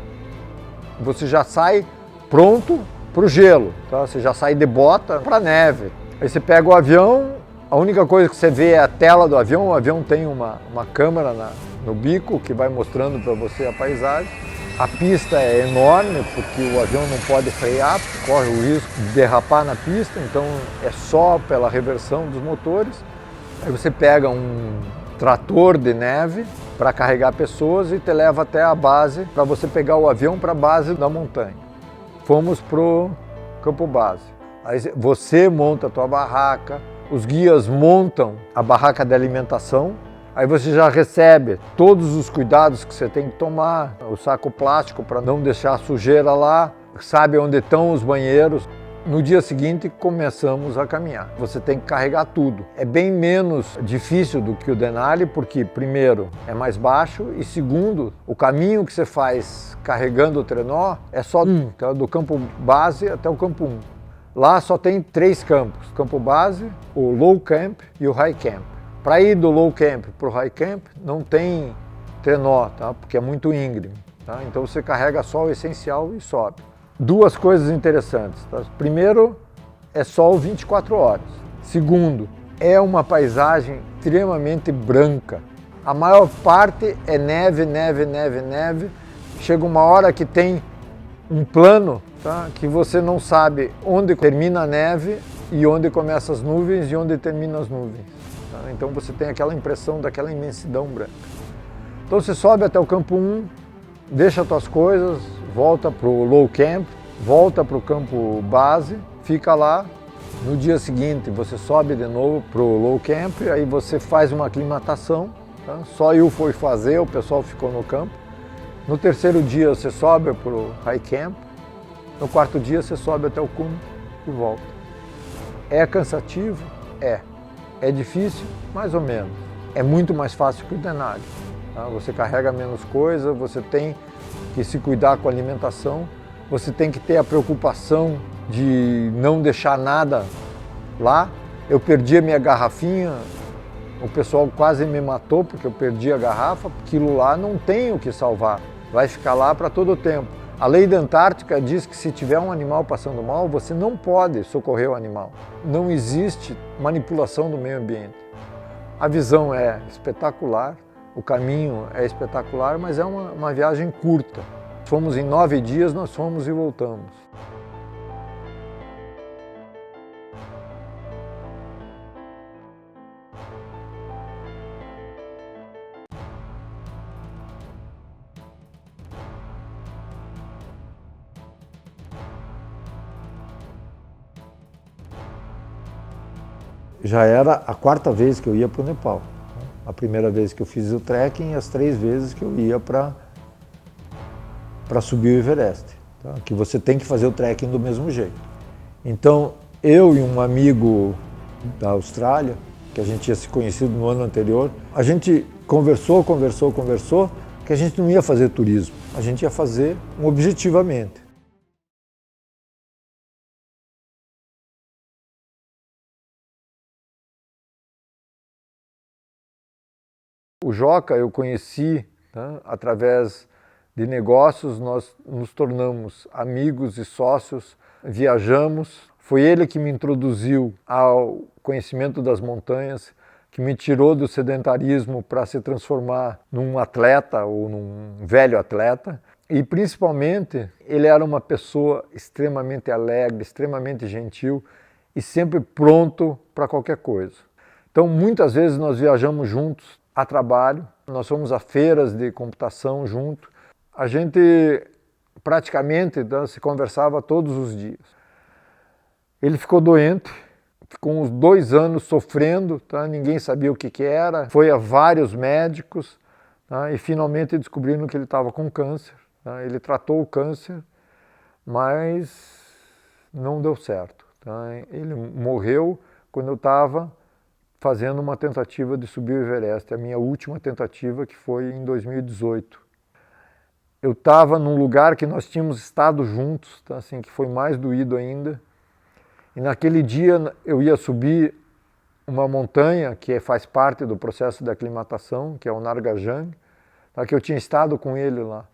Speaker 1: você já sai pronto para o gelo, tá? Você já sai de bota para a neve. Aí você pega o avião, a única coisa que você vê é a tela do avião. O avião tem uma câmera no bico que vai mostrando para você a paisagem. A pista é enorme porque o avião não pode frear, corre o risco de derrapar na pista, então é só pela reversão dos motores. Aí você pega um trator de neve para carregar pessoas e te leva até a base para você pegar o avião para a base da montanha. Fomos pro campo base. Aí você monta a tua barraca, os guias montam a barraca de alimentação. Aí você já recebe todos os cuidados que você tem que tomar, o saco plástico para não deixar sujeira lá, sabe onde estão os banheiros. No dia seguinte começamos a caminhar. Você tem que carregar tudo. É bem menos difícil do que o Denali, porque primeiro é mais baixo e segundo, o caminho que você faz carregando o trenó é só tá? Do campo base até o campo 1. Lá só tem 3 campos, campo base, o low camp e o high camp. Para ir do low camp para o high camp não tem trenó, tá? Porque é muito íngreme. Tá? Então você carrega só o essencial e sobe. 2 coisas interessantes. Tá? Primeiro, é sol 24 horas. Segundo, é uma paisagem extremamente branca. A maior parte é neve, neve, neve, neve. Chega uma hora que tem um plano, tá? Que você não sabe onde termina a neve e onde começam as nuvens e onde terminam as nuvens. Tá? Então você tem aquela impressão daquela imensidão branca. Então você sobe até o campo 1, deixa as tuas coisas, volta para o low camp, volta para o campo base, fica lá. No dia seguinte você sobe de novo para o low camp, aí você faz uma aclimatação. Tá? Só eu fui fazer, o pessoal ficou no campo. No 3º dia você sobe para o high camp. No 4º dia você sobe até o cume e volta. É cansativo? É. É difícil? Mais ou menos. É muito mais fácil que o Denali. Tá? Você carrega menos coisa, você tem que se cuidar com a alimentação, você tem que ter a preocupação de não deixar nada lá. Eu perdi a minha garrafinha, o pessoal quase me matou porque eu perdi a garrafa. Aquilo lá não tem o que salvar, vai ficar lá para todo o tempo. A lei da Antártica diz que se tiver um animal passando mal, você não pode socorrer o animal. Não existe manipulação do meio ambiente. A visão é espetacular, o caminho é espetacular, mas é uma viagem curta. Fomos em 9 dias, nós fomos e voltamos. Já era a 4ª vez que eu ia para o Nepal. A primeira vez que eu fiz o trekking e as 3 vezes que eu ia para subir o Everest. Tá? Que você tem que fazer o trekking do mesmo jeito. Então, eu e um amigo da Austrália, que a gente tinha se conhecido no ano anterior, a gente conversou, que a gente não ia fazer turismo, a gente ia fazer objetivamente. O Joca eu conheci, tá, através de negócios, nós nos tornamos amigos e sócios, viajamos. Foi ele que me introduziu ao conhecimento das montanhas, que me tirou do sedentarismo para se transformar num atleta ou num velho atleta. E principalmente, ele era uma pessoa extremamente alegre, extremamente gentil e sempre pronto para qualquer coisa. Então, muitas vezes nós viajamos juntos a trabalho, nós fomos a feiras de computação junto. A gente praticamente se conversava todos os dias. Ele ficou doente, ficou uns 2 anos sofrendo, tá? Ninguém sabia o que era, foi a vários médicos, tá? E finalmente descobriram que ele estava com câncer. Tá? Ele tratou o câncer, mas não deu certo. Tá? Ele morreu quando eu estava fazendo uma tentativa de subir o Everest, a minha última tentativa, que foi em 2018. Eu estava num lugar que nós tínhamos estado juntos, tá? Assim, que foi mais doído ainda. E naquele dia eu ia subir uma montanha que faz parte do processo de aclimatação, que é o Nargajang, tá? Que eu tinha estado com ele lá.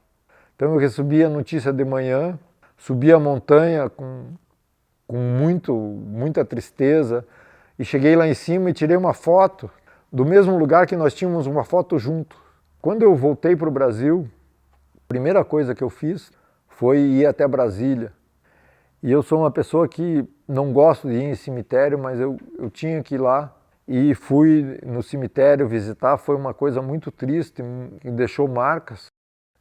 Speaker 1: Então eu recebi a notícia de manhã, subi a montanha com muita tristeza, e cheguei lá em cima e tirei uma foto do mesmo lugar que nós tínhamos uma foto junto. Quando eu voltei para o Brasil, a primeira coisa que eu fiz foi ir até Brasília. E eu sou uma pessoa que não gosto de ir em cemitério, mas eu tinha que ir lá e fui no cemitério visitar. Foi uma coisa muito triste, que deixou marcas.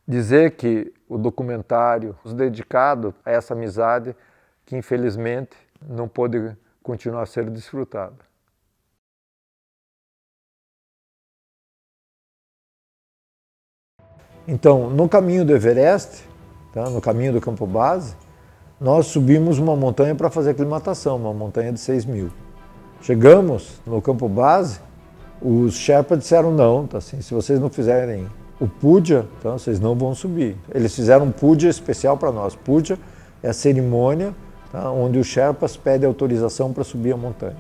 Speaker 1: Dizer que o documentário dedicado a essa amizade, que infelizmente não pôde continuar a ser desfrutada. Então, no caminho do Everest, tá, no caminho do Campo Base, nós subimos uma montanha para fazer aclimatação, uma montanha de 6.000. Chegamos no Campo Base, os Sherpas disseram não, tá, assim, se vocês não fizerem o Puja, então vocês não vão subir. Eles fizeram um Puja especial para nós. Puja é a cerimônia, tá, onde os Sherpas pedem autorização para subir a montanha.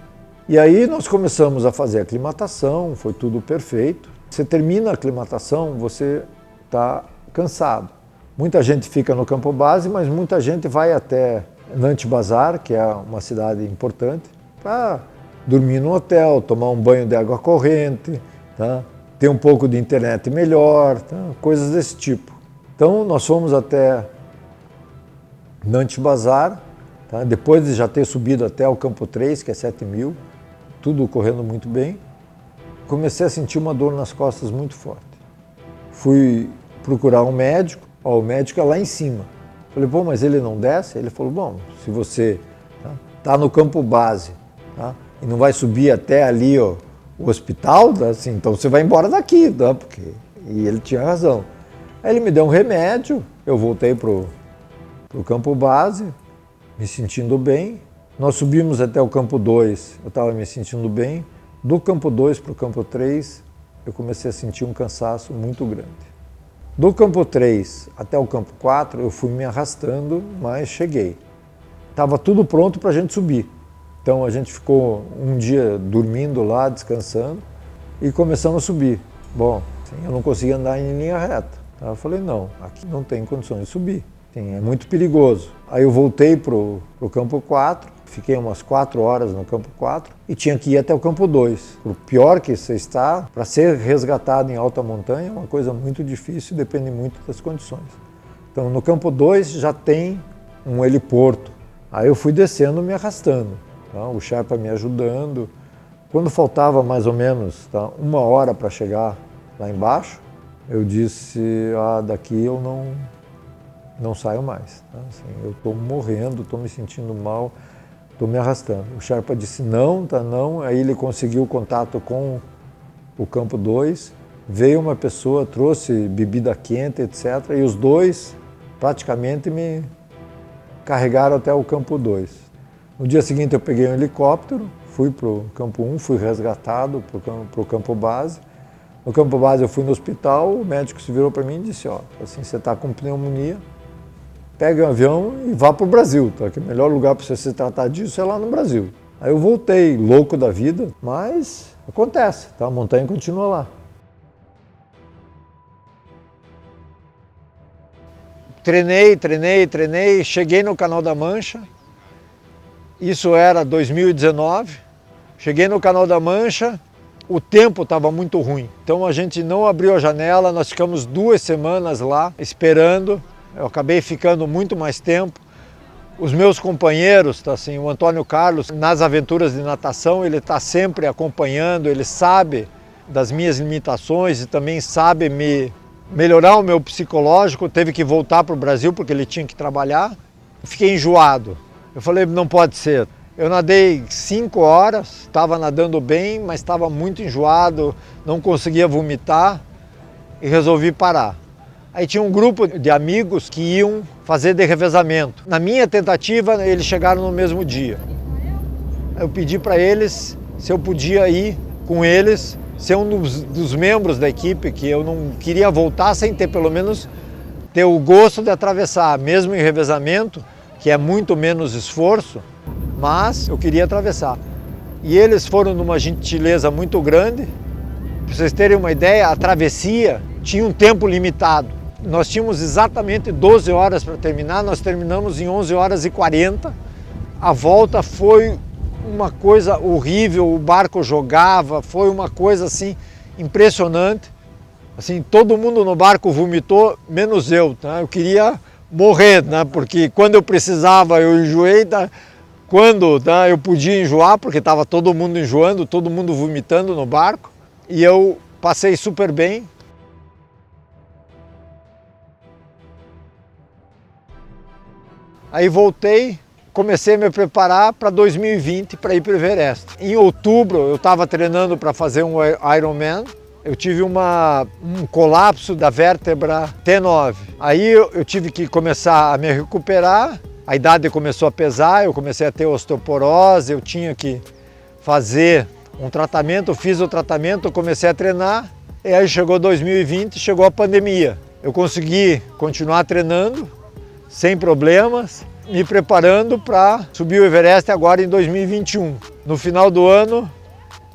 Speaker 1: E aí nós começamos a fazer a aclimatação, foi tudo perfeito. Você termina a aclimatação, você está cansado. Muita gente fica no Campo Base, mas muita gente vai até Nantes Bazar, que é uma cidade importante, para dormir no hotel, tomar um banho de água corrente, tá? Ter um pouco de internet melhor, tá? Coisas desse tipo. Então nós fomos até Nantes Bazar, tá? Depois de já ter subido até o Campo 3, que é 7.000, tudo correndo muito bem, comecei a sentir uma dor nas costas muito forte. Fui procurar um médico, o médico é lá em cima. Falei, pô, mas ele não desce? Ele falou, bom, se você tá no Campo Base, tá? E não vai subir até ali, ó, o hospital, tá? Assim, então você vai embora daqui, tá? E ele tinha razão. Aí ele me deu um remédio, eu voltei pro Campo Base, me sentindo bem. Nós subimos até o Campo 2, eu estava me sentindo bem. Do Campo 2 para o Campo 3, eu comecei a sentir um cansaço muito grande. Do Campo 3 até o Campo 4, eu fui me arrastando, mas cheguei. Estava tudo pronto para a gente subir. Então a gente ficou um dia dormindo lá, descansando, e começamos a subir. Bom, assim, eu não conseguia andar em linha reta. Eu falei, não, aqui não tem condições de subir. Assim, é muito perigoso. Aí eu voltei para o Campo 4, fiquei umas 4 horas no Campo 4 e tinha que ir até o Campo 2. O pior que você está, para ser resgatado em alta montanha, é uma coisa muito difícil, depende muito das condições. Então no Campo 2 já tem um heliporto. Aí eu fui descendo, me arrastando, tá? O Sherpa me ajudando. Quando faltava mais ou menos, tá, 1 hora para chegar lá embaixo, eu disse, daqui eu não saio mais. Tá? Assim, eu estou morrendo, estou me sentindo mal, estou me arrastando. O Sherpa disse não, tá não. Aí ele conseguiu contato com o Campo 2, veio uma pessoa, trouxe bebida quente, etc. E os dois praticamente me carregaram até o Campo 2. No dia seguinte eu peguei um helicóptero, fui para o Campo 1, fui resgatado para o Campo Base. No Campo Base eu fui no hospital, o médico se virou para mim e disse, assim, você está com pneumonia, pega um avião e vá para o Brasil, tá? Que o melhor lugar para você se tratar disso é lá no Brasil. Aí eu voltei, louco da vida, mas acontece, tá? A montanha continua lá. Treinei, cheguei no Canal da Mancha, isso era 2019, cheguei no Canal da Mancha, o tempo estava muito ruim, então a gente não abriu a janela, nós ficamos 2 semanas lá esperando. Eu acabei ficando muito mais tempo. Os meus companheiros, tá, assim, o Antônio Carlos, nas aventuras de natação, ele está sempre acompanhando, ele sabe das minhas limitações e também sabe me melhorar o meu psicológico. Teve que voltar para o Brasil porque ele tinha que trabalhar. Fiquei enjoado. Eu falei, não pode ser. Eu nadei 5 horas, estava nadando bem, mas estava muito enjoado, não conseguia vomitar e resolvi parar. Aí tinha um grupo de amigos que iam fazer de revezamento. Na minha tentativa, eles chegaram no mesmo dia. Eu pedi para eles se eu podia ir com eles, ser um dos membros da equipe, que eu não queria voltar sem ter pelo menos ter o gosto de atravessar, mesmo em revezamento, que é muito menos esforço, mas eu queria atravessar. E eles foram numa gentileza muito grande. Para vocês terem uma ideia, a travessia tinha um tempo limitado. Nós tínhamos exatamente 12 horas para terminar, nós terminamos em 11 horas e 40. A volta foi uma coisa horrível, o barco jogava, foi uma coisa assim impressionante. Assim, todo mundo no barco vomitou, menos eu, tá? Eu queria morrer, né? Porque quando eu precisava eu enjoei, tá? Quando, tá, eu podia enjoar, porque estava todo mundo enjoando, todo mundo vomitando no barco, e eu passei super bem. Aí voltei, comecei a me preparar para 2020 para ir para o Everest. Em outubro eu estava treinando para fazer um Ironman. Eu tive um colapso da vértebra T9. Aí eu tive que começar a me recuperar, a idade começou a pesar, eu comecei a ter osteoporose, eu tinha que fazer um tratamento, fiz o tratamento, comecei a treinar, e aí chegou 2020, chegou a pandemia. Eu consegui continuar treinando, sem problemas, me preparando para subir o Everest agora em 2021. No final do ano,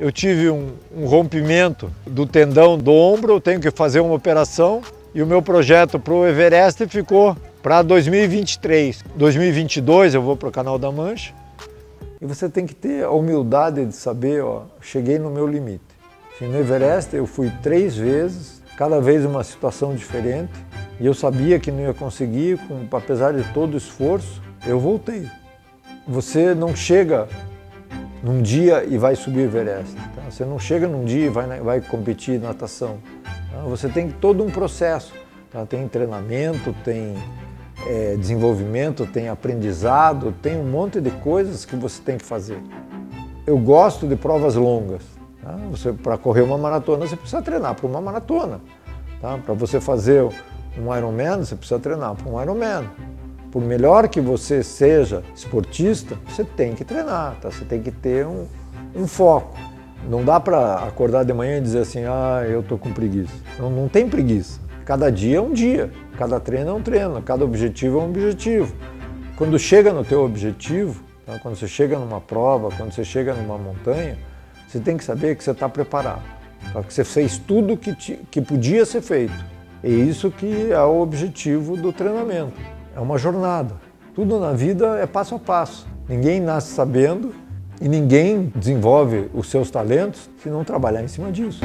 Speaker 1: eu tive um rompimento do tendão do ombro, eu tenho que fazer uma operação e o meu projeto para o Everest ficou para 2023. 2022 eu vou para o Canal da Mancha. E você tem que ter a humildade de saber, ó, cheguei no meu limite. Assim, no Everest eu fui 3 vezes, cada vez uma situação diferente, e eu sabia que não ia conseguir, apesar de todo o esforço, eu voltei. Você não chega num dia e vai subir o Everest. Tá? Você não chega num dia e vai competir natação. Tá? Você tem todo um processo. Tá? Tem treinamento, tem desenvolvimento, tem aprendizado, tem um monte de coisas que você tem que fazer. Eu gosto de provas longas. Tá? Para correr uma maratona, você precisa treinar para uma maratona. Tá? Para você fazer um Ironman, você precisa treinar para um Ironman. Por melhor que você seja esportista, você tem que treinar, tá? Você tem que ter um foco. Não dá para acordar de manhã e dizer assim, eu estou com preguiça. Não tem preguiça. Cada dia é um dia, cada treino é um treino, cada objetivo é um objetivo. Quando chega no teu objetivo, tá? Quando você chega numa prova, quando você chega numa montanha, você tem que saber que você está preparado. Tá? Que você fez tudo que podia ser feito. É isso que é o objetivo do treinamento. É uma jornada. Tudo na vida é passo a passo. Ninguém nasce sabendo e ninguém desenvolve os seus talentos se não trabalhar em cima disso.